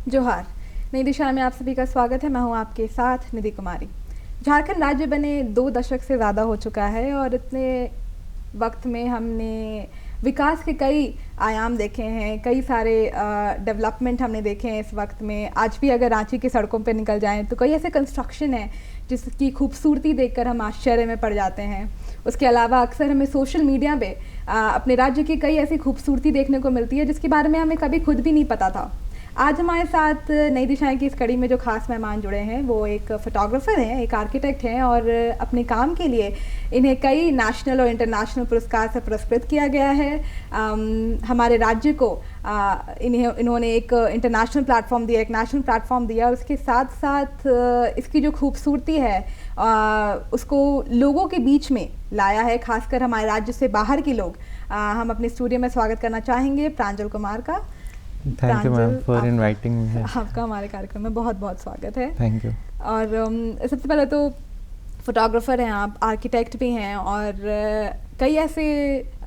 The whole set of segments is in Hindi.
जोहार। नई दिशा में आप सभी का स्वागत है। मैं हूं आपके साथ निधि कुमारी। झारखंड राज्य बने 2 दशक से ज़्यादा हो चुका है और इतने वक्त में हमने विकास के कई आयाम देखे हैं, कई सारे डेवलपमेंट हमने देखे हैं इस वक्त में। आज भी अगर रांची की सड़कों पर निकल जाएं तो कई ऐसे कंस्ट्रक्शन हैं जिसकी खूबसूरती देखकर हम आश्चर्य में पड़ जाते हैं। उसके अलावा अक्सर हमें सोशल मीडिया पे अपने राज्य की कई ऐसी खूबसूरती देखने को मिलती है जिसके बारे में हमें कभी खुद भी नहीं पता था। आज हमारे साथ नई दिशाएं की इस कड़ी में जो खास मेहमान जुड़े हैं वो एक फोटोग्राफर हैं, एक आर्किटेक्ट हैं और अपने काम के लिए इन्हें कई नेशनल और इंटरनेशनल पुरस्कार से पुरस्कृत किया गया है। हमारे राज्य को इन्होंने एक इंटरनेशनल प्लेटफॉर्म दिया, एक नेशनल प्लेटफॉर्म दिया और उसके साथ साथ इसकी जो खूबसूरती है उसको लोगों के बीच में लाया है, खासकर हमारे राज्य से बाहर के लोग। हम अपने स्टूडियो में स्वागत करना चाहेंगे प्रांजल कुमार का। Thank you ma'am for inviting me. आपका हमारे कार्यक्रम में बहुत बहुत स्वागत है। Thank you. और सबसे पहले तो फोटोग्राफर हैं आप, आर्किटेक्ट भी हैं और कई ऐसे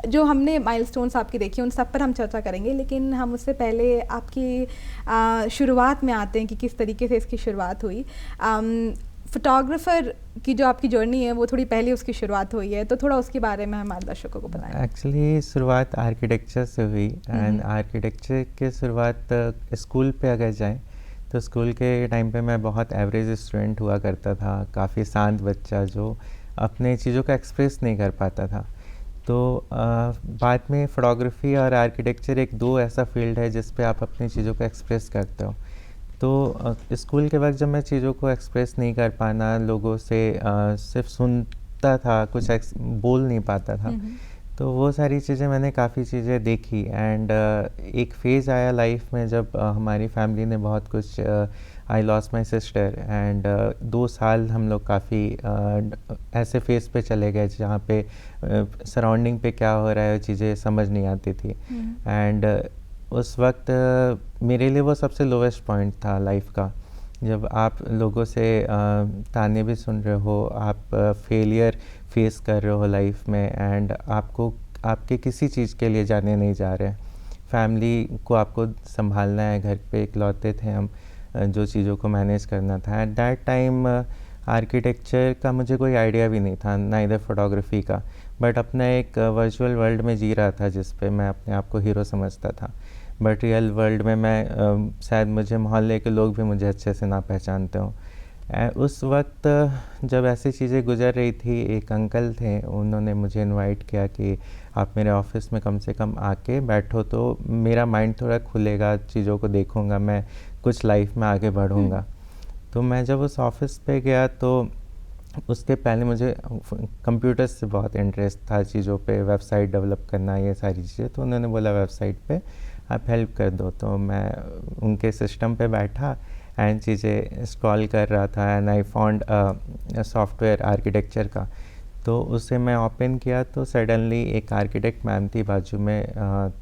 जो हमने माइलस्टोन्स आपकी देखी उन सब पर हम चर्चा करेंगे, लेकिन हम उससे पहले आपकी शुरुआत में आते हैं कि किस तरीके से इसकी शुरुआत हुई। फोटोग्राफर की जो आपकी जर्नी है वो थोड़ी पहले उसकी शुरुआत हुई है, तो थोड़ा उसके बारे में हमारे दर्शकों को बताएं। एक्चुअली शुरुआत आर्किटेक्चर से हुई एंड आर्किटेक्चर के शुरुआत स्कूल पे अगर जाएं तो स्कूल के टाइम पे मैं बहुत एवरेज स्टूडेंट हुआ करता था, काफ़ी शांत बच्चा जो अपने चीज़ों का एक्सप्रेस नहीं कर पाता था। तो बाद में फ़ोटोग्राफी और आर्किटेक्चर एक दो ऐसा फील्ड है जिस पे आप अपनी चीज़ों को एक्सप्रेस करते हो। तो स्कूल के वक्त जब मैं चीज़ों को एक्सप्रेस नहीं कर पाना, लोगों से सिर्फ सुनता था, कुछ बोल नहीं पाता था, तो वो सारी चीज़ें मैंने काफ़ी चीज़ें देखी एंड एक फेज़ आया लाइफ में जब हमारी फैमिली ने बहुत कुछ I lost my sister and 2 साल हम लोग काफ़ी ऐसे फेज़ पे चले गए जहाँ पे सराउंडिंग पे क्या हो रहा है चीज़ें समझ नहीं आती थी। एंड उस वक्त मेरे लिए वो सबसे लोवेस्ट पॉइंट था लाइफ का, जब आप लोगों से ताने भी सुन रहे हो, आप फेलियर फेस कर रहे हो लाइफ में एंड आपको आपके किसी चीज़ के लिए जाने नहीं जा रहे, फैमिली को आपको संभालना है, घर पे इकलौते थे हम जो चीज़ों को मैनेज करना था। एट दैट टाइम आर्किटेक्चर का मुझे कोई आइडिया भी नहीं था, ना इधर फोटोग्राफी का, बट अपना एक वर्चुअल वर्ल्ड में जी रहा था जिस पे मैं अपने आप को हीरो समझता था। बट रियल वर्ल्ड में मैं शायद मुझे मोहल्ले के लोग भी मुझे अच्छे से ना पहचानते हों। उस वक्त जब ऐसी चीज़ें गुजर रही थी, एक अंकल थे, उन्होंने मुझे इनवाइट किया कि आप मेरे ऑफिस में कम से कम आके बैठो तो मेरा माइंड थोड़ा खुलेगा, चीज़ों को देखूँगा, मैं कुछ लाइफ में आगे बढ़ूँगा। तो मैं जब उस ऑफिस पे गया तो उसके पहले मुझे कंप्यूटर्स से बहुत इंटरेस्ट था, चीज़ों पे वेबसाइट डेवलप करना, ये सारी चीज़ें। तो उन्होंने बोला वेबसाइट पे आप हेल्प कर दो, तो मैं उनके सिस्टम पे बैठा एंड चीज़ें इंस्टॉल कर रहा था and I found software architecture का। तो उसे मैं ओपन किया तो सडनली एक आर्किटेक्ट मैम थी बाजू में,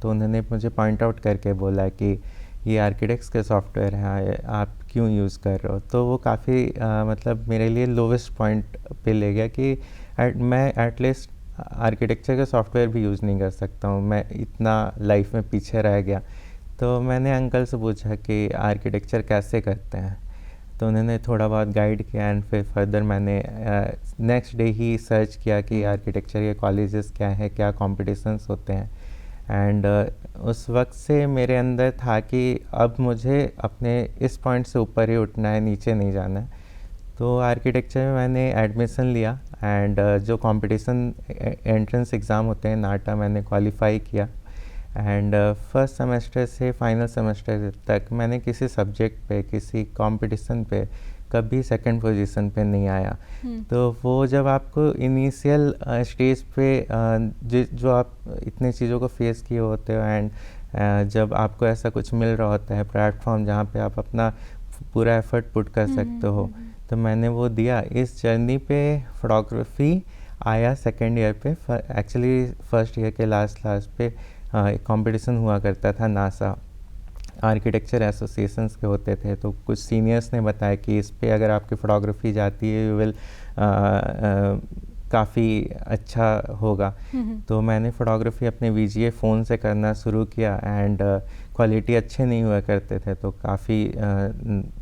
तो उन्होंने मुझे पॉइंट आउट करके बोला कि ये आर्किटेक्ट्स के सॉफ्टवेयर हैं, आप क्यों यूज़ कर रहे हो। तो वो काफ़ी मतलब मेरे लिए लोवेस्ट पॉइंट पे ले गया कि मैं एटलीस्ट आर्किटेक्चर का सॉफ्टवेयर भी यूज़ नहीं कर सकता हूँ, मैं इतना लाइफ में पीछे रह गया। तो मैंने अंकल से पूछा कि आर्किटेक्चर कैसे करते हैं, तो उन्होंने थोड़ा बहुत गाइड किया एंड फिर फर्दर मैंने नेक्स्ट डे ही सर्च किया कि आर्किटेक्चर के कॉलेजेस क्या है, क्या कॉम्पिटिशन्स होते हैं। एंड उस वक्त से मेरे अंदर था कि अब मुझे अपने इस पॉइंट से ऊपर ही उठना है, नीचे नहीं जाना है। तो आर्किटेक्चर में मैंने एडमिशन लिया एंड जो कंपटीशन एंट्रेंस एग्ज़ाम होते हैं नाटा, मैंने क्वालिफाई किया एंड फर्स्ट सेमेस्टर से फाइनल सेमेस्टर तक मैंने किसी सब्जेक्ट पे, किसी कंपटीशन पे कभी सेकंड पोजीशन पे नहीं आया। तो वो जब आपको इनिशियल स्टेज पे जो आप इतने चीज़ों को फेस किए होते हो एंड जब आपको ऐसा कुछ मिल रहा होता है प्लेटफॉर्म जहाँ पे आप अपना पूरा एफर्ट पुट कर सकते हो, तो मैंने वो दिया। इस जर्नी पे फोटोग्राफी आया सेकेंड ईयर पे। एक्चुअली फर्स्ट ईयर के लास्ट पे एक कंपटीशन हुआ करता था नासा, आर्किटेक्चर एसोसिएशंस के होते थे, तो कुछ सीनियर्स ने बताया कि इस पे अगर आपकी फ़ोटोग्राफी जाती है यू विल काफ़ी अच्छा होगा। तो मैंने फ़ोटोग्राफी अपने VGA फ़ोन से करना शुरू किया एंड क्वालिटी अच्छे नहीं हुआ करते थे, तो काफ़ी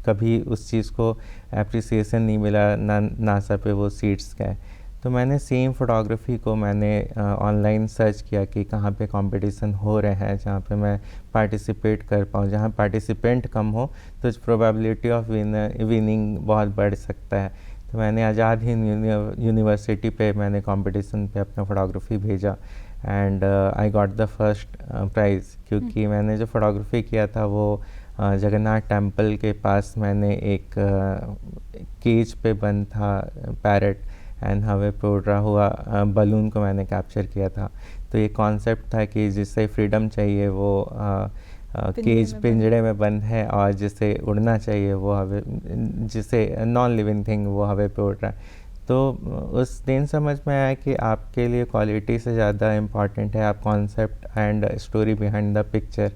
कभी उस चीज़ को एप्रिसिएशन नहीं मिला, ना नासा पे वो सीट्स गए। तो मैंने सेम फ़ोटोग्राफ़ी को मैंने ऑनलाइन सर्च किया कि कहाँ पे कंपटीशन हो रहे हैं जहाँ पे मैं पार्टिसिपेट कर पाऊँ, जहाँ पार्टिसिपेंट कम हो तो प्रोबेबिलिटी ऑफ विनिंग बहुत बढ़ सकता है। तो मैंने आज़ाद हिंद यूनिवर्सिटी पे मैंने कंपटीशन पे अपना फ़ोटोग्राफ़ी भेजा and I got the first prize, क्योंकि मैंने जो फ़ोटोग्राफ़ी किया था वो जगन्नाथ टेम्पल के पास मैंने एक केज पे बंद था पैरट एंड हवा पे उड़ रहा हुआ बलून को मैंने कैप्चर किया था। तो ये कॉन्सेप्ट था कि जिससे फ्रीडम चाहिए वो पिंजड़े में बंद है, और जिसे उड़ना चाहिए वो हवा, जिसे नॉन लिविंग थिंग वो हवा पे उड़ रहा है। तो उस दिन समझ में आया कि आपके लिए क्वालिटी से ज़्यादा इम्पॉर्टेंट है आप concept and story behind the picture.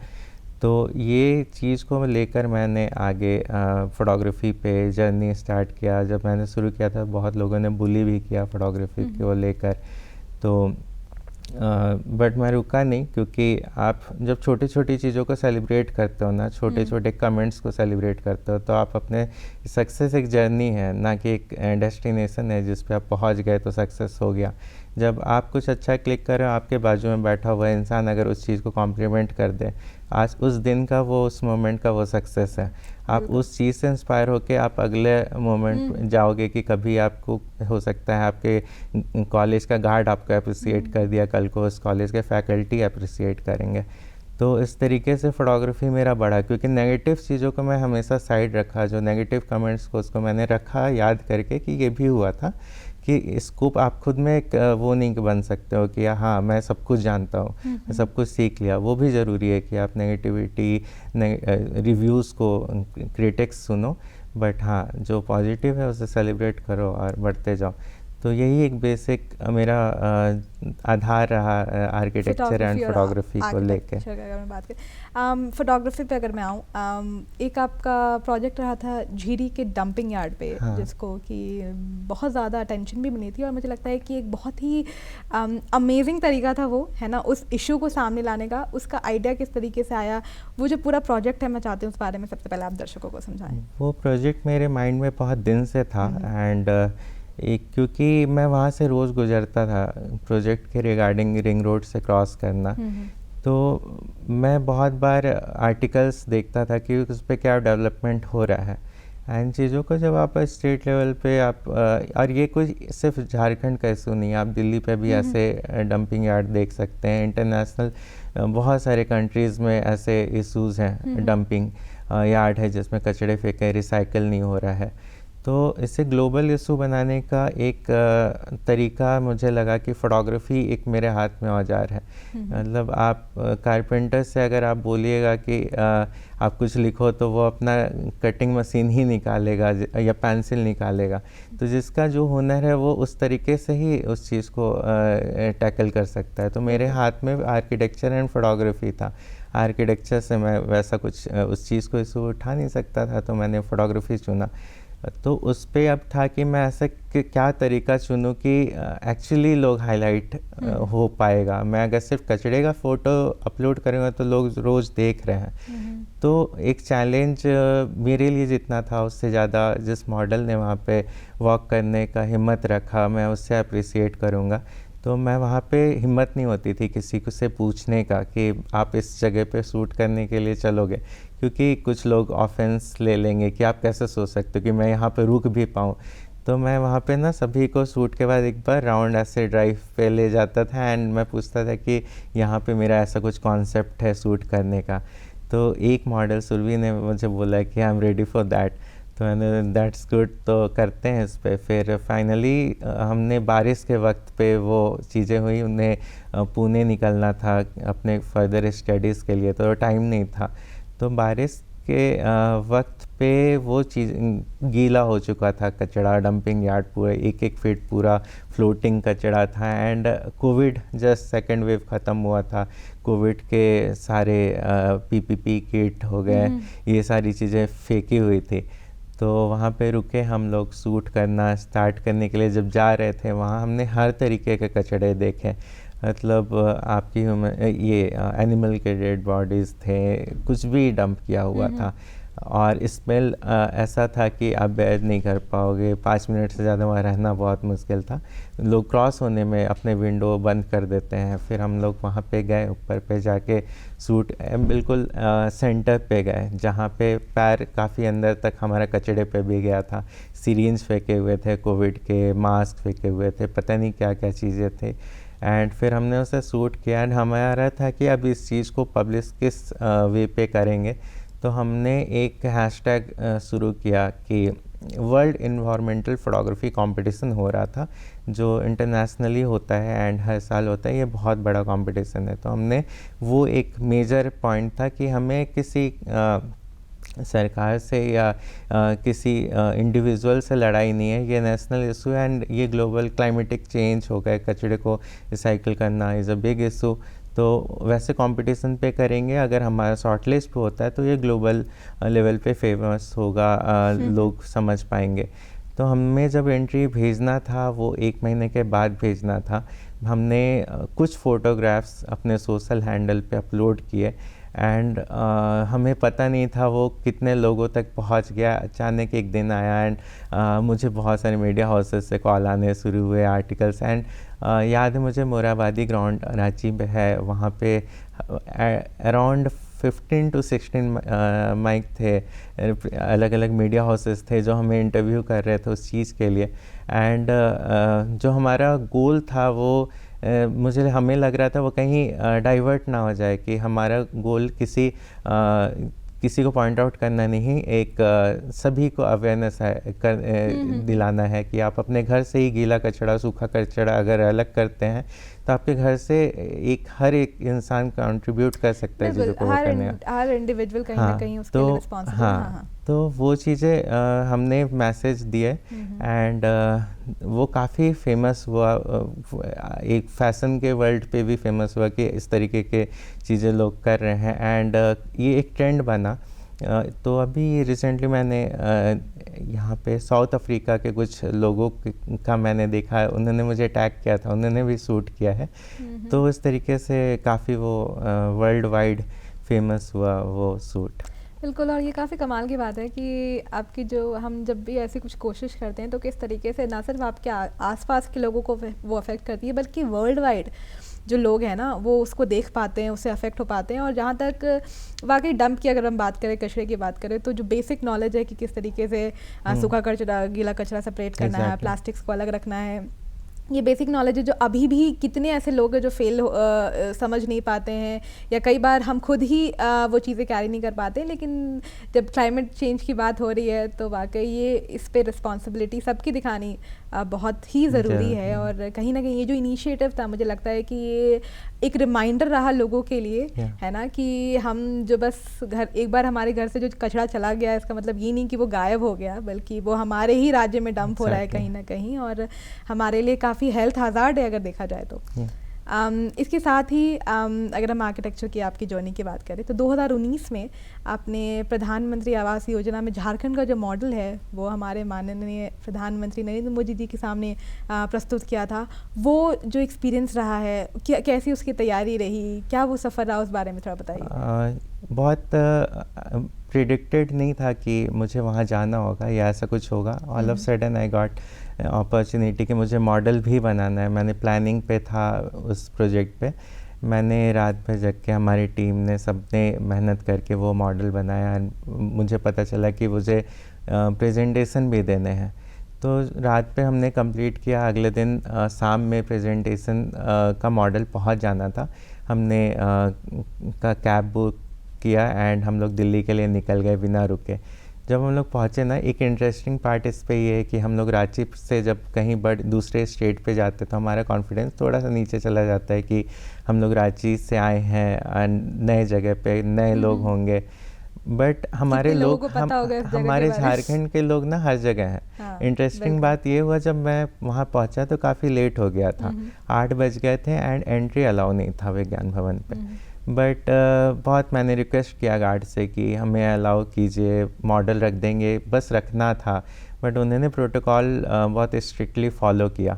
तो ये चीज़ को लेकर मैंने आगे फ़ोटोग्राफ़ी पे जर्नी स्टार्ट किया। जब मैंने शुरू किया था बहुत लोगों ने बुली भी किया फ़ोटोग्राफ़ी को लेकर, तो बट मैं रुका नहीं, क्योंकि आप जब छोटी छोटी चीज़ों को सेलिब्रेट करते हो ना, छोटे छोटे कमेंट्स को सेलिब्रेट करते हो, तो आप अपने सक्सेस एक जर्नी है ना कि एक डेस्टिनेशन है जिस पे आप पहुंच गए तो सक्सेस हो गया। जब आप कुछ अच्छा क्लिक कर रहे हो, आपके बाजू में बैठा हुआ इंसान अगर उस चीज़ को कॉम्प्लीमेंट कर दे, आज उस दिन का वो, उस मोमेंट का वो सक्सेस है। आप उस चीज़ से इंस्पायर होके आप अगले मोमेंट जाओगे कि कभी आपको हो सकता है आपके कॉलेज का गार्ड आपको अप्रिसिएट कर दिया, कल को उस कॉलेज के फैकल्टी अप्रिसिएट करेंगे। तो इस तरीके से फ़ोटोग्राफ़ी मेरा बढ़ा, क्योंकि नेगेटिव चीज़ों को मैं हमेशा साइड रखा, जो नेगेटिव कमेंट्स को उसको मैंने रखा याद करके कि ये भी हुआ था कि स्कूप आप खुद में एक वो नहीं बन सकते हो कि हाँ मैं सब कुछ जानता हूँ, मैं सब कुछ सीख लिया। वो भी ज़रूरी है कि आप नेगेटिविटी रिव्यूज़ को, क्रिटिक्स सुनो, बट हाँ जो पॉजिटिव है उसे सेलिब्रेट करो और बढ़ते जाओ। तो यही एक बेसिक मेरा आधार रहा आर्किटेक्चर एंड फोटोग्राफी को लेके। अगर मैं बात करें फोटोग्राफी पे, अगर मैं आऊँ, एक आपका प्रोजेक्ट रहा था झीरी के डंपिंग यार्ड पे, हाँ। जिसको कि बहुत ज़्यादा अटेंशन भी मिली थी, और मुझे लगता है कि एक बहुत ही अमेजिंग तरीका था वो, है ना, उस इशू को सामने लाने का। उसका आइडिया किस तरीके से आया, वो जो पूरा प्रोजेक्ट है, मैं चाहती हूँ उस बारे में सबसे पहले आप दर्शकों को समझाएं। वो प्रोजेक्ट मेरे माइंड में बहुत दिन से था एंड क्योंकि मैं वहाँ से रोज़ गुजरता था प्रोजेक्ट के रिगार्डिंग, रिंग रोड से क्रॉस करना, तो मैं बहुत बार आर्टिकल्स देखता था कि उस पर क्या डेवलपमेंट हो रहा है एंड चीज़ों को जब आप स्टेट लेवल पे आप और ये कोई सिर्फ झारखंड का इशू नहीं, आप दिल्ली पे भी ऐसे डंपिंग यार्ड देख सकते हैं। इंटरनेशनल बहुत सारे कंट्रीज़ में ऐसे इश्यूज़ हैं, डंपिंग यार्ड है जिसमें कचड़े फेंके, रिसाइकल नहीं हो रहा है। तो इसे ग्लोबल इशू बनाने का एक तरीका मुझे लगा कि फ़ोटोग्राफी एक मेरे हाथ में औजार है। मतलब आप कारपेंटर से अगर आप बोलिएगा कि आप कुछ लिखो तो वो अपना कटिंग मशीन ही निकालेगा या पेंसिल निकालेगा, तो जिसका जो हुनर है वो उस तरीके से ही उस चीज़ को टैकल कर सकता है। तो मेरे हाथ में आर्किटेक्चर एंड फोटोग्राफी था। आर्किटेक्चर से मैं वैसा कुछ उस चीज़ को इशू उठा नहीं सकता था, तो मैंने फ़ोटोग्राफी चुना। तो उस पे अब था कि मैं ऐसा क्या तरीका चुनूँ कि एक्चुअली लोग हाईलाइट हो पाएगा। मैं अगर सिर्फ कचड़े का फ़ोटो अपलोड करूँगा तो लोग रोज़ देख रहे हैं। तो एक चैलेंज मेरे लिए जितना था उससे ज़्यादा जिस मॉडल ने वहाँ पे वॉक करने का हिम्मत रखा, मैं उससे अप्रिसिएट करूँगा। तो मैं वहाँ पे हिम्मत नहीं होती थी किसी को से पूछने का कि आप इस जगह पे शूट करने के लिए चलोगे, क्योंकि कुछ लोग ऑफेंस ले लेंगे कि आप कैसे सोच सकते हो कि मैं यहाँ पे रुक भी पाऊँ। तो मैं वहाँ पे ना सभी को शूट के बाद एक बार राउंड ऐसे ड्राइव पे ले जाता था एंड मैं पूछता था कि यहाँ पे मेरा ऐसा कुछ कॉन्सेप्ट है शूट करने का। तो एक मॉडल सुरभि ने मुझे बोला कि I am ready for that, तो मैंने दैट्स गुड, तो करते हैं इस पर। फिर फाइनली हमने बारिश के वक्त पे वो चीज़ें हुई, उन्हें पुणे निकलना था अपने फर्दर स्टडीज़ के लिए, तो टाइम नहीं था। तो बारिश के वक्त पे वो चीज़ गीला हो चुका था, कचड़ा डंपिंग यार्ड पूरा 1-1 फीट पूरा फ्लोटिंग कचड़ा था and Covid just second wave ख़त्म हुआ था। कोविड के सारे पीपीपी किट हो गए, ये सारी चीज़ें फेंकी हुई थी। तो वहाँ पे रुके हम लोग शूट करना स्टार्ट करने के लिए। जब जा रहे थे वहाँ हमने हर तरीके के कचड़े देखे, मतलब आपकी ये एनिमल के डेड बॉडीज़ थे, कुछ भी डंप किया हुआ था। और स्मेल ऐसा था कि आप बेयर नहीं कर पाओगे, 5 मिनट से ज़्यादा वहाँ रहना बहुत मुश्किल था। लोग क्रॉस होने में अपने विंडो बंद कर देते हैं। फिर हम लोग वहाँ पे गए, ऊपर पे जाके सूट बिल्कुल सेंटर पे गए, जहाँ पे पैर काफ़ी अंदर तक हमारा कचड़े पे भी गया था। सिरिंज फेंके हुए थे, कोविड के मास्क फेंके हुए थे, पता नहीं क्या क्या चीज़ें थी। एंड फिर हमने उसे शूट किया एंड हमारा था कि अब इस चीज़ को पब्लिश किस वे पे करेंगे। तो हमने एक हैशटैग शुरू किया कि वर्ल्ड इन्वायरमेंटल फोटोग्राफी कंपटीशन हो रहा था, जो इंटरनेशनली होता है एंड हर साल होता है। ये बहुत बड़ा कंपटीशन है। तो हमने वो एक मेजर पॉइंट था कि हमें किसी सरकार से या किसी इंडिविजुअल से लड़ाई नहीं है, ये नेशनल इशू है एंड ये ग्लोबल क्लाइमेटिक चेंज हो गया, कचरे को रिसाइकिल करना इज़ अ बिग इशू। तो वैसे कंपटीशन पे करेंगे, अगर हमारा शॉर्ट लिस्ट पे होता है तो ये ग्लोबल लेवल पे फेमस होगा, लोग समझ पाएंगे। तो हमें जब एंट्री भेजना था वो 1 महीने के बाद भेजना था। हमने कुछ फ़ोटोग्राफ्स अपने सोशल हैंडल पे अपलोड किए एंड हमें पता नहीं था वो कितने लोगों तक पहुंच गया। अचानक एक दिन आया एंड मुझे बहुत सारे मीडिया हाउसेस से कॉल आने शुरू हुए, आर्टिकल्स। एंड याद है मुझे, मोराबादी ग्राउंड रांची में है, वहाँ पे अराउंड 15 to 16 माइक थे, अलग अलग मीडिया हाउसेस थे जो हमें इंटरव्यू कर रहे थे उस चीज़ के लिए। एंड जो हमारा गोल था वो हमें लग रहा था वो कहीं डाइवर्ट ना हो जाए, कि हमारा गोल किसी को पॉइंट आउट करना नहीं, एक सभी को अवेयरनेस दिलाना है कि आप अपने घर से ही गीला कचरा सूखा कचरा अगर अलग करते हैं तो आपके घर से हर एक इंसान कंट्रीब्यूट कर सकता है चीज़ों को करने का। हर इंडिविजुअल कहीं ना कहीं उसके लिए रिस्पॉन्सिबल। हाँ, तो वो चीज़ें हमने मैसेज दिए एंड वो काफ़ी फेमस हुआ, एक फैशन के वर्ल्ड पे भी फेमस हुआ कि इस तरीके के चीज़ें लोग कर रहे हैं एंड ये एक ट्रेंड बना। तो अभी रिसेंटली मैंने यहाँ पे साउथ अफ्रीका के कुछ लोगों का मैंने देखा, उन्होंने मुझे टैग किया था, उन्होंने भी शूट किया है। तो इस तरीके से काफ़ी वो वर्ल्ड वाइड फेमस हुआ वो शूट। बिल्कुल, और ये काफ़ी कमाल की बात है कि आपकी जो हम जब भी ऐसी कुछ कोशिश करते हैं तो किस तरीके से ना सिर्फ आपके आसपास के लोगों को वो अफेक्ट करती है, बल्कि वर्ल्ड वाइड जो लोग हैं ना वो उसको देख पाते हैं, उससे अफेक्ट हो पाते हैं। और जहाँ तक वाकई डंप की अगर हम बात करें, कचरे की बात करें, तो जो बेसिक नॉलेज है कि किस तरीके से सूखा कचरा गीला कचरा सेपरेट करना है, प्लास्टिक्स को अलग रखना है, ये बेसिक नॉलेज है जो अभी भी कितने ऐसे लोग हैं जो समझ नहीं पाते हैं, या कई बार हम खुद ही वो चीज़ें कैरी नहीं कर पाते। लेकिन जब क्लाइमेट चेंज की बात हो रही है तो वाकई ये इस पे रिस्पॉन्सिबिलिटी सबकी दिखानी बहुत ही ज़रूरी है। और कहीं ना कहीं ये जो इनिशिएटिव था, मुझे लगता है कि ये एक रिमाइंडर रहा लोगों के लिए, है ना, कि हम जो बस एक बार हमारे घर से जो कचरा चला गया, इसका मतलब ये नहीं कि वो गायब हो गया, बल्कि वो हमारे ही राज्य में डंप हो रहा है कहीं ना कहीं, और हमारे लिए काफ़ी हेल्थ हज़ार्ड है अगर देखा जाए तो। इसके साथ ही अगर हम आर्किटेक्चर की आपकी जर्नी की बात करें तो 2019 में आपने प्रधानमंत्री आवास योजना में झारखंड का जो मॉडल है वो हमारे माननीय प्रधानमंत्री नरेंद्र मोदी जी के सामने प्रस्तुत किया था। वो जो एक्सपीरियंस रहा है, कैसी उसकी तैयारी रही, क्या वो सफ़र रहा, उस बारे में थोड़ा बताइए। बहुत प्रिडिक्टेड नहीं था कि मुझे वहाँ जाना होगा या ऐसा कुछ होगा। All of sudden I got opportunity कि मुझे मॉडल भी बनाना है। मैंने प्लानिंग पे था उस प्रोजेक्ट पे, मैंने रात भर जग के, हमारी टीम ने सबने मेहनत करके वो मॉडल बनाया। मुझे पता चला कि मुझे प्रेजेंटेशन भी देने हैं, तो रात पे हमने कंप्लीट किया। अगले दिन शाम में प्रेजेंटेशन का मॉडल पहुंच जाना था। हमने का कैब बुक किया एंड हम लोग दिल्ली के लिए निकल गए बिना रुके। जब हम लोग पहुँचे ना, एक इंटरेस्टिंग पार्ट इस पे ये है कि हम लोग रांची से जब कहीं दूसरे स्टेट पे जाते तो हमारा कॉन्फिडेंस थोड़ा सा नीचे चला जाता है कि हम लोग रांची से आए हैं, नए जगह पे नए लोग होंगे। बट हमारे लोग हमारे झारखंड के लोग ना हर जगह हैं। हाँ, इंटरेस्टिंग बात ये हुआ, जब मैं वहाँ पहुँचा तो काफ़ी लेट हो गया था, 8 बज गए थे एंड एंट्री अलाउ नहीं था विज्ञान भवन पे। बट बहुत मैंने रिक्वेस्ट किया गार्ड से कि हमें अलाउ कीजिए, मॉडल रख देंगे, बस रखना था। बट उन्होंने प्रोटोकॉल बहुत स्ट्रिक्टली फॉलो किया।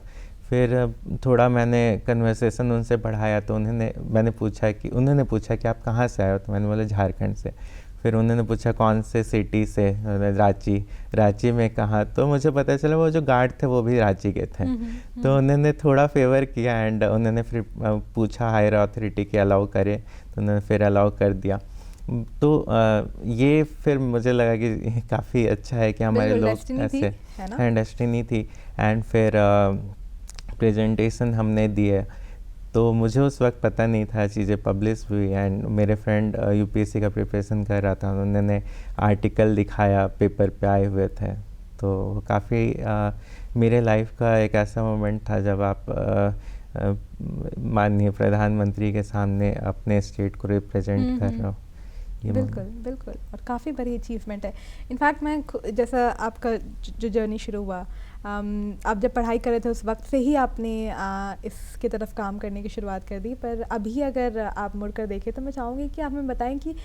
फिर थोड़ा मैंने कन्वर्सेशन उनसे बढ़ाया तो उन्होंने पूछा कि आप कहाँ से आए हो, तो मैंने बोला झारखंड से। फिर उन्होंने पूछा कौन से सिटी से, रांची में कहाँ, तो मुझे पता चला वो जो गार्ड थे वो भी रांची के थे। तो उन्होंने थोड़ा फेवर किया एंड उन्होंने फिर पूछा हायर अथॉरिटी के अलाउ करे, तो उन्होंने फिर अलाउ कर दिया। तो ये फिर मुझे लगा कि काफ़ी अच्छा है कि हमारे लोग ऐसे, डेस्टिनी थी। एंड फिर प्रेजेंटेशन हमने दिए, तो मुझे उस वक्त पता नहीं था, चीज़ें पब्लिश हुई एंड मेरे फ्रेंड यूपीएससी का प्रिपरेशन कर रहा था, उन्होंने आर्टिकल दिखाया, पेपर पे आए हुए थे। तो काफ़ी मेरे लाइफ का एक ऐसा मोमेंट था जब आप माननीय प्रधानमंत्री के सामने अपने स्टेट को रिप्रेजेंट कर रहे हो। बिल्कुल बिल्कुल, और काफ़ी बड़ी अचीवमेंट है। इनफैक्ट मैं जैसा आपका जो जर्नी शुरू हुआ, आप जब पढ़ाई कर रहे थे उस वक्त से ही आपने इसके तरफ काम करने की शुरुआत कर दी, पर अभी अगर आप मुड़कर देखें तो मैं चाहूँगी कि आप हमें बताएं कि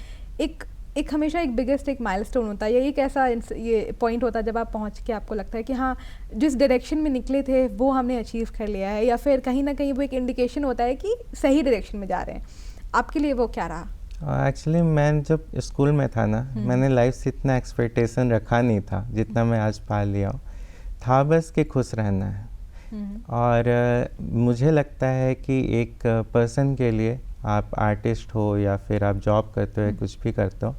एक हमेशा एक बिगेस्ट एक माइलस्टोन होता है या एक ऐसा ये पॉइंट होता है जब आप पहुँच के आपको लगता है कि हाँ, जिस डायरेक्शन में निकले थे वो हमने अचीव कर लिया है, या फिर कहीं ना कहीं वो एक इंडिकेशन होता है कि सही डायरेक्शन में जा रहे हैं। आपके लिए वो क्या रहा? एक्चुअली मैं जब स्कूल में था ना, मैंने लाइफ से इतना एक्सपेक्टेशन रखा नहीं था जितना मैं आज पा लिया हूँ। था बस कि खुश रहना है। और मुझे लगता है कि एक पर्सन के लिए, आप आर्टिस्ट हो या फिर आप जॉब करते हो या कुछ भी करते हो,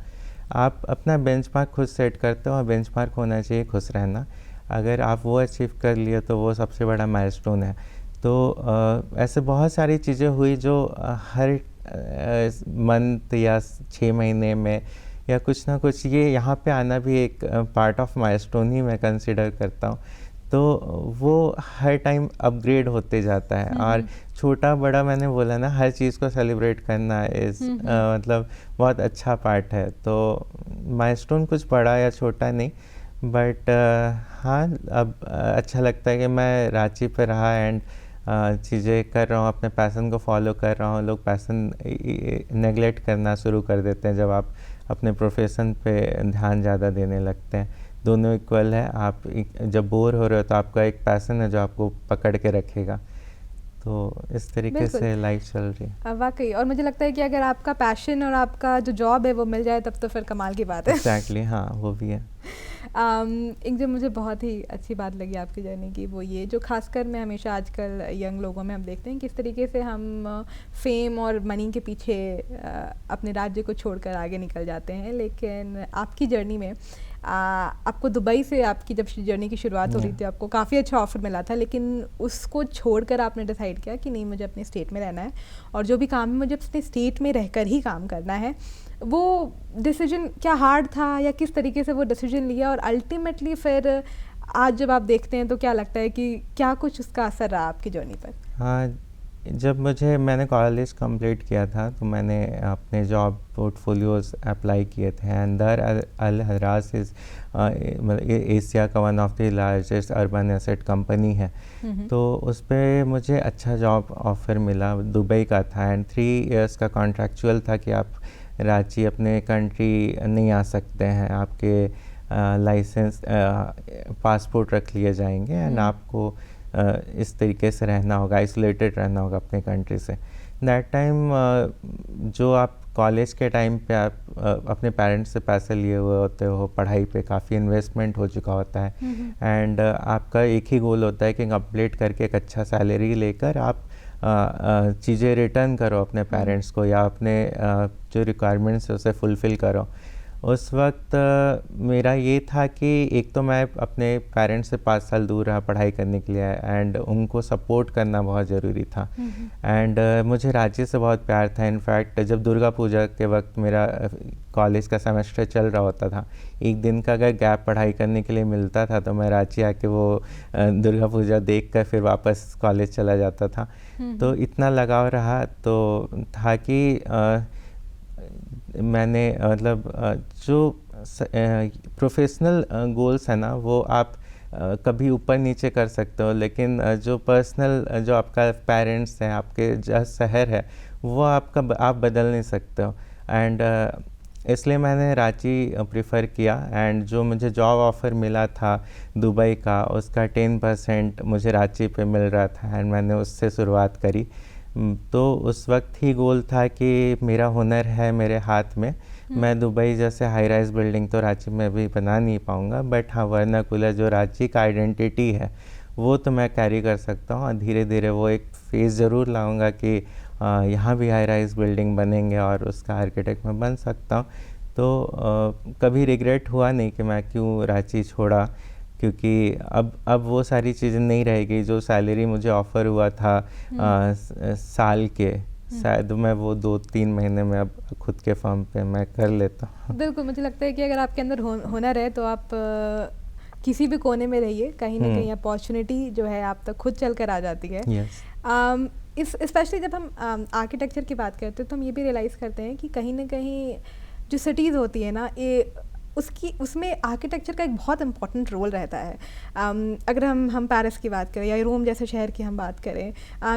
आप अपना बेंचमार्क खुद सेट करते हो और बेंचमार्क होना चाहिए खुश रहना। अगर आप वो अचीव कर लिए तो वो सबसे बड़ा माइलस्टोन है। तो ऐसे बहुत सारी चीज़ें हुई जो हर मंथ या 6 महीने में या कुछ ना कुछ, ये यहाँ पे आना भी एक पार्ट ऑफ माइलस्टोन ही मैं कंसिडर करता हूँ। तो वो हर टाइम अपग्रेड होते जाता है। और छोटा बड़ा मैंने बोला ना, हर चीज़ को सेलिब्रेट करना मतलब बहुत अच्छा पार्ट है। तो माइलस्टोन कुछ बड़ा या छोटा नहीं, बट हाँ, अब अच्छा लगता है कि मैं रांची पे रहा एंड चीज़ें कर रहा हूँ, अपने पैसन को फॉलो कर रहा हूँ। लोग पैसन नेगलेक्ट करना शुरू कर देते हैं जब आप अपने प्रोफेशन पे ध्यान ज़्यादा देने लगते हैं। दोनों इक्वल है। आप जब बोर हो रहे हो तो आपका एक पैसन है जो आपको पकड़ के रखेगा। तो इस तरीके से लाइफ चल रही है वाकई। और मुझे लगता है कि अगर आपका पैशन और आपका जो जॉब है वो मिल जाए तब तो फिर कमाल की बात है। एग्जैक्टली, हाँ, वो भी है। एक जो मुझे बहुत ही अच्छी बात लगी आपकी जर्नी की, वो ये जो खासकर मैं हमेशा आजकल यंग लोगों में हम देखते हैं किस तरीके से हम फेम और मनी के पीछे अपने राज्य को छोड़कर आगे निकल जाते हैं। लेकिन आपकी जर्नी में आपको दुबई से आपकी जब जर्नी की शुरुआत हो रही थी, आपको काफ़ी अच्छा ऑफर मिला था, लेकिन उसको छोड़कर आपने डिसाइड किया कि नहीं, मुझे अपने स्टेट में रहना है और जो भी काम है मुझे अपने स्टेट में रहकर ही काम करना है। वो डिसीजन क्या हार्ड था या किस तरीके से वो डिसीजन लिया, और अल्टीमेटली फिर आज जब आप देखते हैं तो क्या लगता है कि क्या कुछ उसका असर रहा आपकी जर्नी पर? हाँ, जब मैंने कॉलेज कंप्लीट किया था तो मैंने अपने जॉब पोर्टफोलियोज अप्लाई किए थे। एंड अल हरास इज़ एशिया का one of the largest urban asset company है। तो उस पर मुझे अच्छा जॉब ऑफर मिला, दुबई का था एंड 3 इयर्स का कॉन्ट्रैक्चुअल था कि आप रांची अपने कंट्री नहीं आ सकते हैं, आपके लाइसेंस पासपोर्ट रख लिए जाएंगे एंड आपको इस तरीके से रहना होगा, आइसोलेटेड रहना होगा अपने कंट्री से। दैट टाइम जो आप कॉलेज के टाइम पे आप अपने पेरेंट्स से पैसे लिए हुए होते हो, पढ़ाई पे काफ़ी इन्वेस्टमेंट हो चुका होता है एंड आपका एक ही गोल होता है कि कंप्लीट करके एक अच्छा सैलरी लेकर आप चीज़ें रिटर्न करो अपने पेरेंट्स को या अपने जो रिक्वायरमेंट्स है उसे फुलफ़िल करो। उस वक्त मेरा ये था कि एक तो मैं अपने पेरेंट्स से 5 साल दूर रहा पढ़ाई करने के लिए एंड उनको सपोर्ट करना बहुत ज़रूरी था। एंड मुझे राज्य से बहुत प्यार था। इनफैक्ट जब दुर्गा पूजा के वक्त मेरा कॉलेज का सेमेस्टर चल रहा होता था, एक दिन का अगर गैप पढ़ाई करने के लिए मिलता था तो मैं रांची आके वो दुर्गा पूजा देख कर फिर वापस कॉलेज चला जाता था। तो इतना लगाव रहा तो था कि मैंने मतलब जो प्रोफेशनल गोल्स है ना वो आप कभी ऊपर नीचे कर सकते हो, लेकिन जो पर्सनल जो आपका पेरेंट्स हैं, आपके जो शहर है वो आप बदल नहीं सकते हो। एंड इसलिए मैंने रांची प्रेफर किया। एंड जो मुझे जॉब ऑफ़र मिला था दुबई का, उसका 10% मुझे रांची पे मिल रहा था एंड मैंने उससे शुरुआत करी। तो उस वक्त ही गोल था कि मेरा हुनर है मेरे हाथ में, मैं दुबई जैसे हाई राइज बिल्डिंग तो रांची में भी बना नहीं पाऊँगा, बट हाँ वर्नाकुलर जो रांची का आइडेंटिटी है वो तो मैं कैरी कर सकता हूँ। और धीरे धीरे वो एक फेज़ ज़रूर लाऊंगा कि यहाँ भी हाई राइज बिल्डिंग बनेंगे और उसका आर्किटेक्ट मैं बन सकता हूँ। तो कभी रिग्रेट हुआ नहीं कि मैं क्यों रांची छोड़ा, क्योंकि अब वो सारी चीज़ें नहीं रहेगी। जो सैलरी मुझे ऑफ़र हुआ था साल के, शायद मैं वो 2-3 महीने में अब खुद के फर्म पे मैं कर लेता हूँ। बिल्कुल, मुझे लगता है कि अगर आपके अंदर हुनर है तो आप किसी भी कोने में रहिए, कहीं ना कहीं अपॉर्चुनिटी जो है आप तक खुद चल कर आ जाती है। इस स्पेशली जब हम आर्किटेक्चर की बात करते हैं तो हम ये भी रियलाइज़ करते हैं कि कहीं ना कहीं जो सिटीज़ होती है ना, ये उसमें आर्किटेक्चर का एक बहुत इंपॉर्टेंट रोल रहता है। अगर हम पेरिस की बात करें या रोम जैसे शहर की हम बात करें,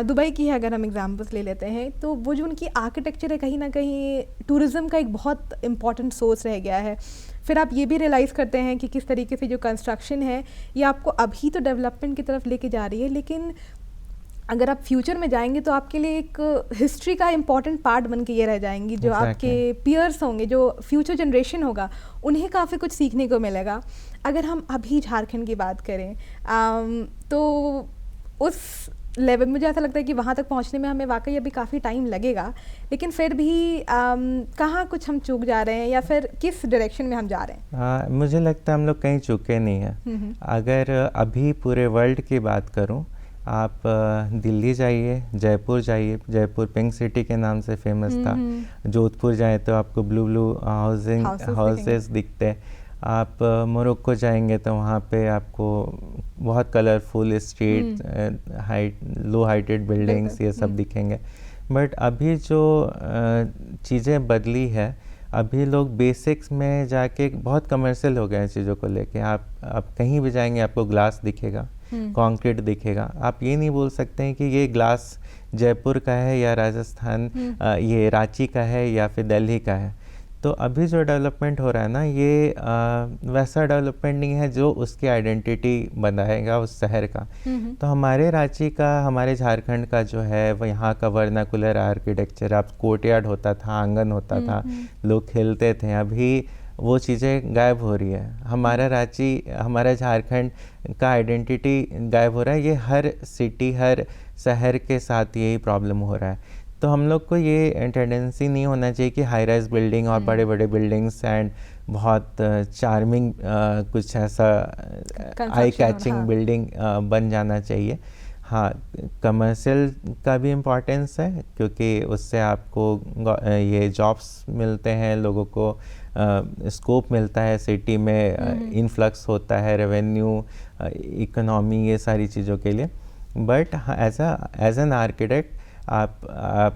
दुबई की है अगर हम एग्जांपल्स ले लेते हैं, तो वो जो उनकी आर्किटेक्चर है कहीं ना कहीं टूरिज़्म का एक बहुत इंपॉर्टेंट सोर्स रह गया है। फिर आप ये भी रियलाइज़ करते हैं कि किस तरीके से जो कंस्ट्रक्शन है ये आपको अभी तो डेवलपमेंट की तरफ लेके जा रही है, लेकिन अगर आप फ्यूचर में जाएंगे तो आपके लिए एक हिस्ट्री का इम्पॉर्टेंट पार्ट बन के ये रह जाएंगी। जो आपके पीयर्स होंगे, जो फ्यूचर जनरेशन होगा, उन्हें काफ़ी कुछ सीखने को मिलेगा। अगर हम अभी झारखंड की बात करें तो उस लेवल मुझे ऐसा लगता है कि वहाँ तक पहुँचने में हमें वाकई अभी काफ़ी टाइम लगेगा, लेकिन फिर भी कहाँ कुछ हम चूक जा रहे हैं या फिर किस डायरेक्शन में हम जा रहे हैं? मुझे लगता है हम लोग कहीं चूके नहीं हैं। अगर अभी पूरे वर्ल्ड की बात करूँ, आप दिल्ली जाइए, जयपुर जाइए, जयपुर पिंक सिटी के नाम से फेमस था। जोधपुर जाए तो आपको ब्लू हाउसेस दिखते। आप मोरक्को जाएंगे तो वहाँ पे आपको बहुत कलरफुल स्ट्रीट, लो हाइटेड बिल्डिंग्स ये सब दिखेंगे। बट अभी जो चीज़ें बदली है, अभी लोग बेसिक्स में जाके बहुत कमर्शियल हो गए हैं चीज़ों को लेके। आप कहीं भी जाएंगे आपको ग्लास दिखेगा, कंक्रीट दिखेगा। आप ये नहीं बोल सकते हैं कि ये ग्लास जयपुर का है या राजस्थान ये रांची का है या फिर दिल्ली का है। तो अभी जो डेवलपमेंट हो रहा है ना, ये वैसा डेवलपमेंट नहीं है जो उसकी आइडेंटिटी बनाएगा उस शहर का। तो हमारे रांची का, हमारे झारखंड का जो है वो यहाँ का वर्नाकुलर आर्किटेक्चर, आप कोर्टयार्ड होता था, आंगन होता था, लोग खेलते थे, अभी वो चीज़ें गायब हो रही है। हमारा रांची, हमारा झारखंड का आइडेंटिटी गायब हो रहा है। ये हर सिटी, हर शहर के साथ यही प्रॉब्लम हो रहा है। तो हम लोग को ये टेंडेंसी नहीं होना चाहिए कि हाई राइज बिल्डिंग और बड़े बड़े बिल्डिंग्स एंड बहुत चार्मिंग कुछ ऐसा आई कैचिंग बिल्डिंग बन जाना चाहिए। हाँ, कमर्शियल का भी इम्पोर्टेंस है, क्योंकि उससे आपको ये जॉब्स मिलते हैं, लोगों को स्कोप मिलता है, सिटी में इन्फ्लक्स होता है, रेवेन्यू, इकोनॉमी, ये सारी चीज़ों के लिए। बट एज एन आर्किटेक्ट आप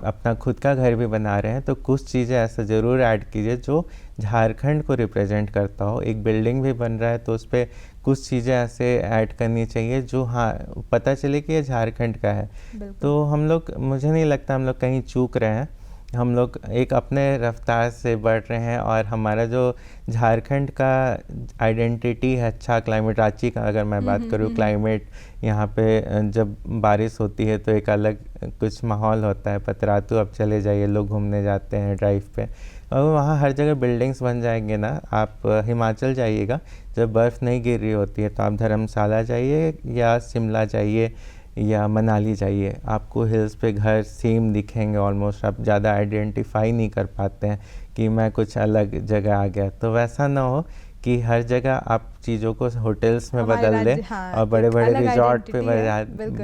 अपना खुद का घर भी बना रहे हैं तो कुछ चीज़ें ऐसा ज़रूर ऐड कीजिए जो झारखंड को रिप्रेजेंट करता हो। एक बिल्डिंग भी बन रहा है तो उस पर कुछ चीज़ें ऐसे ऐड करनी चाहिए जो हाँ पता चले कि ये झारखंड का है। तो हम लोग, मुझे नहीं लगता हम लोग कहीं चूक रहे हैं। हम लोग एक अपने रफ्तार से बढ़ रहे हैं और हमारा जो झारखंड का आइडेंटिटी है, अच्छा क्लाइमेट, रांची का अगर मैं बात करूँ, क्लाइमेट यहाँ पे जब बारिश होती है तो एक अलग कुछ माहौल होता है। पतरातू अब चले जाइए, लोग घूमने जाते हैं ड्राइव पे, और वहाँ हर जगह बिल्डिंग्स बन जाएंगे ना। आप हिमाचल जाइएगा, जब बर्फ़ नहीं गिर रही होती है तो आप धर्मशाला जाइए या शिमला जाइए या मनाली जाइए, आपको हिल्स पे घर सेम दिखेंगे ऑलमोस्ट। आप ज़्यादा आइडेंटिफाई नहीं कर पाते हैं कि मैं कुछ अलग जगह आ गया। तो वैसा ना हो कि हर जगह आप चीज़ों को होटल्स में बदल दें और बड़े बड़े रिजॉर्ट पे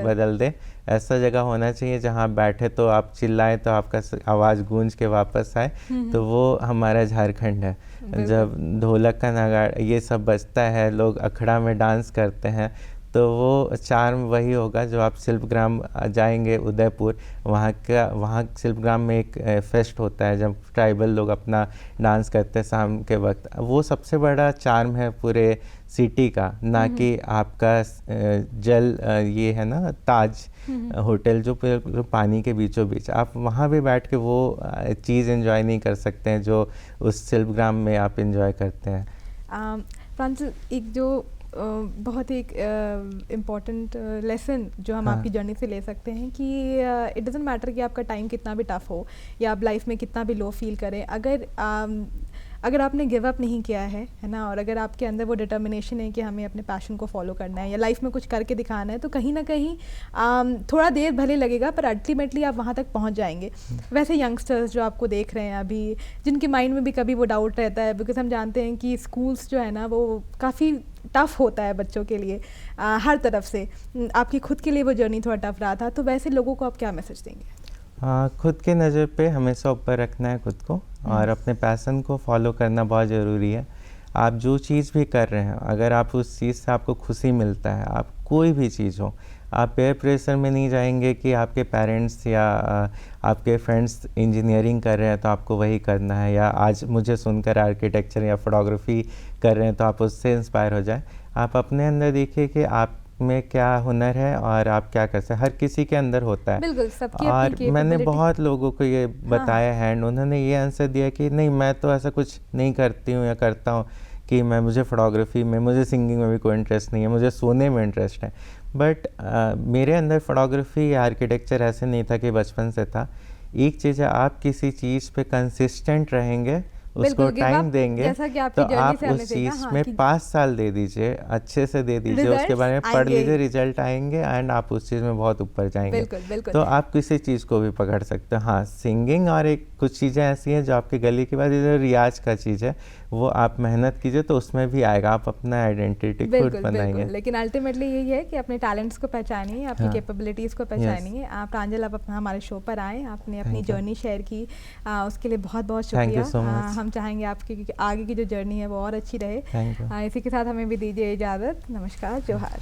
बदल दें। ऐसा जगह होना चाहिए जहाँ बैठे तो आप चिल्लाएं तो आपका आवाज़ गूंज के वापस आए। तो वो हमारा झारखंड है। जब ढोलक का नगाड़ा ये सब बजता है, लोग अखड़ा में डांस करते हैं, तो वो चार्म वही होगा जो आप शिल्पग्राम जाएंगे उदयपुर, वहाँ शिल्पग्राम में एक फेस्ट होता है जब ट्राइबल लोग अपना डांस करते हैं शाम के वक्त। वो सबसे बड़ा चार्म है पूरे सिटी का, ना कि आपका जल ये है ना ताज होटल जो पानी के बीचों बीच, आप वहाँ भी बैठ के वो चीज़ एंजॉय नहीं कर सकते हैं जो उस शिल्पग्राम में आप एंजॉय करते हैं। फ्रांसिस, एक जो बहुत ही इम्पॉर्टेंट लेसन जो हम आपकी जर्नी से ले सकते हैं कि इट डजेंट मैटर कि आपका टाइम कितना भी टफ हो या आप लाइफ में कितना भी लो फील करें, अगर आपने गिव अप नहीं किया है ना, और अगर आपके अंदर वो डिटर्मिनेशन है कि हमें अपने पैशन को फॉलो करना है या लाइफ में कुछ करके दिखाना है, तो कहीं ना कहीं थोड़ा देर भले लगेगा पर अल्टीमेटली आप वहाँ तक पहुँच जाएंगे। वैसे यंगस्टर्स जो आपको देख रहे हैं अभी, जिनके माइंड में भी कभी वो डाउट रहता है, बिकॉज हम जानते हैं कि स्कूल्स जो है ना वो काफ़ी टफ़ होता है बच्चों के लिए हर तरफ से, आपकी खुद के लिए वो जर्नी थोड़ा टफ रहा था, तो वैसे लोगों को आप क्या मैसेज देंगे? खुद के नज़र पे हमेशा ऊपर रखना है खुद को, और अपने पैशन को फॉलो करना बहुत ज़रूरी है। आप जो चीज़ भी कर रहे हैं, अगर आप उस चीज़ से आपको खुशी मिलता है, आप कोई भी चीज़ हो, आप पेयर प्रेशर में नहीं जाएंगे कि आपके पेरेंट्स या आपके फ्रेंड्स इंजीनियरिंग कर रहे हैं तो आपको वही करना है, या आज मुझे सुनकर आर्किटेक्चर या फोटोग्राफी कर रहे हैं तो आप उससे इंस्पायर हो जाए। आप अपने अंदर देखिए कि आप में क्या हुनर है और आप क्या कर सकते हैं। हर किसी के अंदर होता है। बिल्कुल, सबकी और अपनी मैंने capability। बहुत लोगों को ये बताया है एंड उन्होंने ये आंसर दिया कि नहीं, मैं तो ऐसा कुछ नहीं करती हूँ या करता हूँ कि मुझे फोटोग्राफी में, मुझे सिंगिंग में भी कोई इंटरेस्ट नहीं है, मुझे सोने में इंटरेस्ट है। बट मेरे अंदर फोटोग्राफी या आर्किटेक्चर ऐसे नहीं था कि बचपन से था। एक चीज़ है, आप किसी चीज़ पे कंसिस्टेंट रहेंगे, उसको टाइम देंगे, तो आप उस चीज़ में 5 साल दे दीजिए, अच्छे से दे दीजिए, उसके बारे में पढ़ लीजिए, रिजल्ट आएंगे एंड आप उस चीज़ में बहुत ऊपर जाएंगे। बिल्कुल, बिल्कुल। तो आप किसी चीज़ को भी पकड़ सकते हो। हाँ, सिंगिंग और एक कुछ चीज़ें ऐसी हैं जो आपके गले की बात, जो रियाज का चीज़ है, वो आप मेहनत कीजिए तो उसमें भी आएगा, आप अपना आइडेंटिटी खुद बनाएंगे। लेकिन अल्टीमेटली यही है कि अपने टैलेंट्स को पहचानिए, अपनी कैपेबिलिटीज़ को पहचानिए। आप प्रांजल, आप हमारे शो पर आए, आपने अपनी जर्नी शेयर की, उसके लिए बहुत बहुत शुक्रिया। हम चाहेंगे आपकी आगे की जो जर्नी है वो और अच्छी रहे। इसी के साथ हमें भी दीजिए इजाज़त। नमस्कार, जोहार।